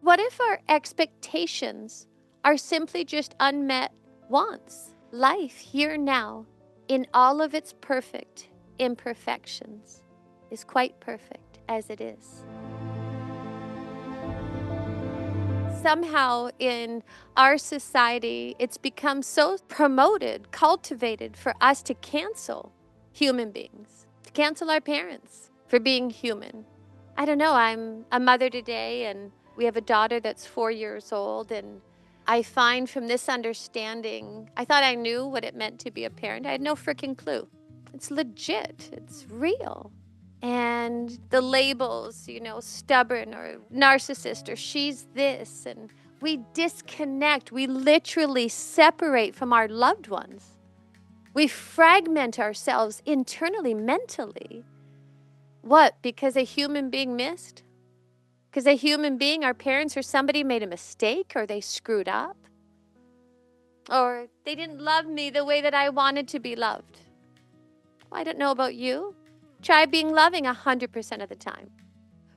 What if our expectations are simply just unmet wants? Life here now, in all of its perfect imperfections, is quite perfect as it is. Somehow in our society, it's become so promoted, cultivated for us to cancel human beings, to cancel our parents for being human. I don't know, I'm a mother today and we have a daughter that's 4 years old, and I find from this understanding, I thought I knew what it meant to be a parent. I had no freaking clue. It's legit, it's real. And the labels, stubborn or narcissist or she's this, and we disconnect. We literally separate from our loved ones. We fragment ourselves internally, mentally. What? Because a human being missed? Because a human being, our parents or somebody made a mistake, or they screwed up, or they didn't love me the way that I wanted to be loved. Well, I don't know about you. Try being loving 100% of the time.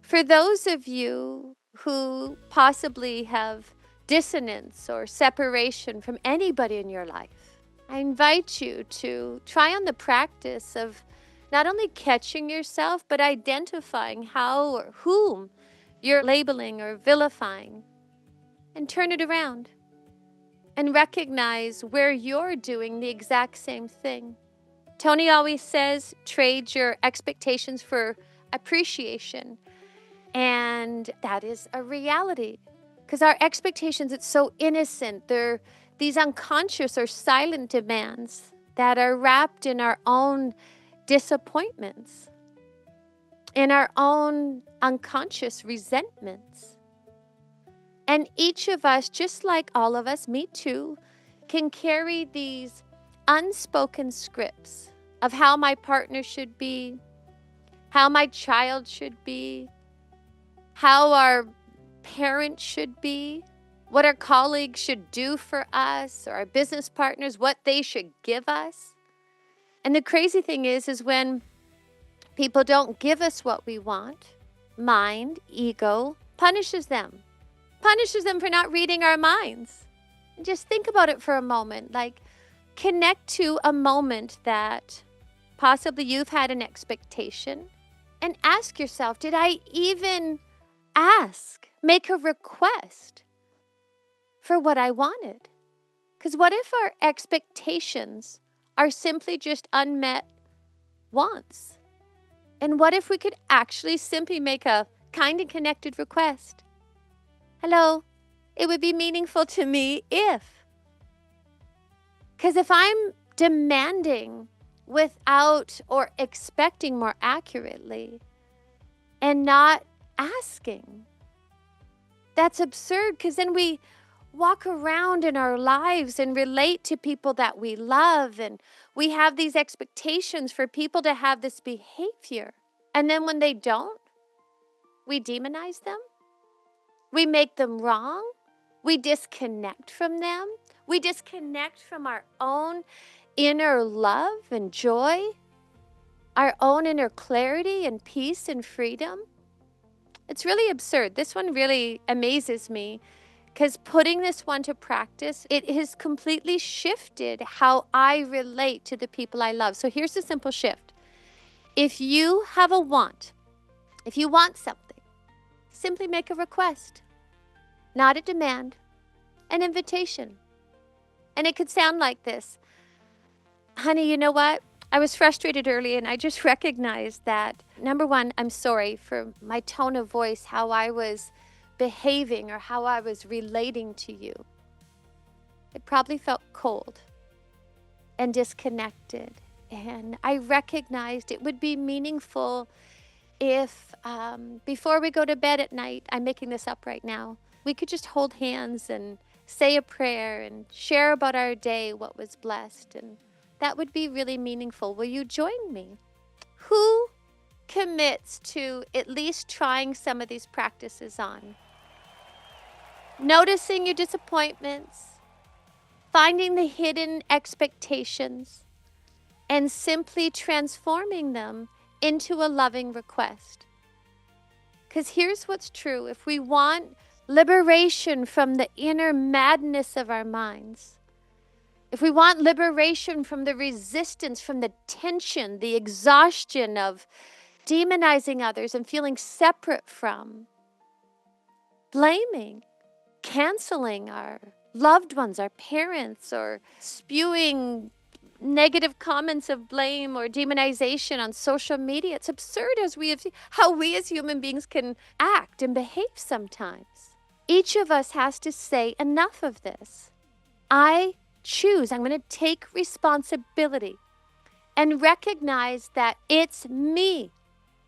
For those of you who possibly have dissonance or separation from anybody in your life, I invite you to try on the practice of not only catching yourself, but identifying how or whom you're labeling or vilifying, and turn it around and recognize where you're doing the exact same thing. Tony always says, trade your expectations for appreciation. And that is a reality. Because our expectations, it's so innocent. They're these unconscious or silent demands that are wrapped in our own disappointments, in our own unconscious resentments. And each of us, just like all of us, me too, can carry these unspoken scripts of how my partner should be, how my child should be, how our parent should be, what our colleagues should do for us, or our business partners, what they should give us. And the crazy thing is when people don't give us what we want, mind, ego, punishes them for not reading our minds. And just think about it for a moment, like connect to a moment that possibly you've had an expectation, and ask yourself, did I even ask, make a request for what I wanted? Because what if our expectations are simply just unmet wants? And what if we could actually simply make a kind and connected request? Hello, it would be meaningful to me if. Because if I'm demanding without, or expecting more accurately, and not asking, that's absurd, because then we walk around in our lives and relate to people that we love, and we have these expectations for people to have this behavior. And then when they don't, we demonize them. We make them wrong. We disconnect from them. We disconnect from our own inner love and joy, our own inner clarity and peace and freedom. It's really absurd. This one really amazes me, because putting this one to practice, it has completely shifted how I relate to the people I love. So here's the simple shift. If you have a want, if you want something, simply make a request, not a demand, an invitation. And it could sound like this. Honey, you know what? I was frustrated early, and I just recognized that, number one, I'm sorry for my tone of voice, how I was behaving or how I was relating to you. It probably felt cold and disconnected. And I recognized it would be meaningful if before we go to bed at night, I'm making this up right now, we could just hold hands and say a prayer and share about our day, what was blessed. And that would be really meaningful. Will you join me? Who commits to at least trying some of these practices on? Noticing your disappointments, finding the hidden expectations, and simply transforming them into a loving request. Because here's what's true. If we want liberation from the inner madness of our minds, if we want liberation from the resistance, from the tension, the exhaustion of demonizing others and feeling separate from, blaming, canceling our loved ones, our parents, or spewing negative comments of blame or demonization on social media. It's absurd how we as human beings can act and behave sometimes. Each of us has to say enough of this. I choose. I'm going to take responsibility and recognize that it's me.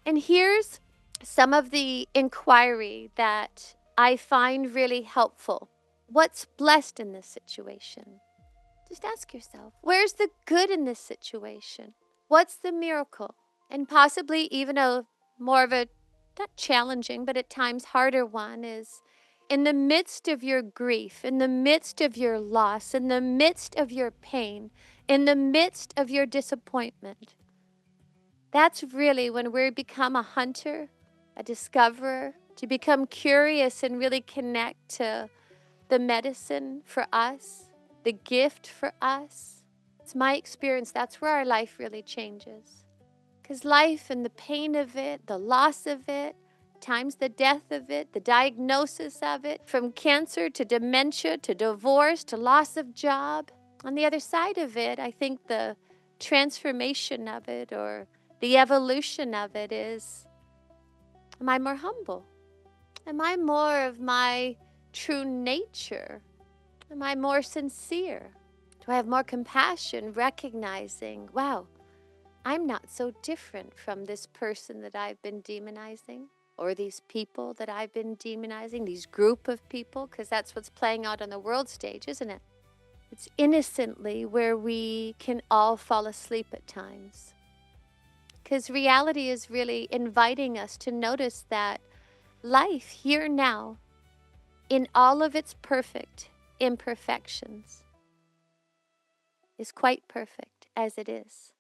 And here's some of the inquiry that I find really helpful. What's blessed in this situation? Just ask yourself, where's the good in this situation? What's the miracle? And possibly even a more of a, not challenging, but at times harder one is, in the midst of your grief, in the midst of your loss, in the midst of your pain, in the midst of your disappointment, that's really when we become a hunter, a discoverer, to become curious and really connect to the medicine for us, the gift for us. It's my experience, that's where our life really changes. Because life and the pain of it, the loss of it, times the death of it, the diagnosis of it, from cancer to dementia to divorce to loss of job. On the other side of it, I think the transformation of it or the evolution of it is, am I more humble? Am I more of my true nature? Am I more sincere? Do I have more compassion, recognizing, wow, I'm not so different from this person that I've been demonizing, or these people that I've been demonizing, these group of people, because that's what's playing out on the world stage, isn't it? It's innocently where we can all fall asleep at times. Because reality is really inviting us to notice that life here now, in all of its perfect imperfections, is quite perfect as it is.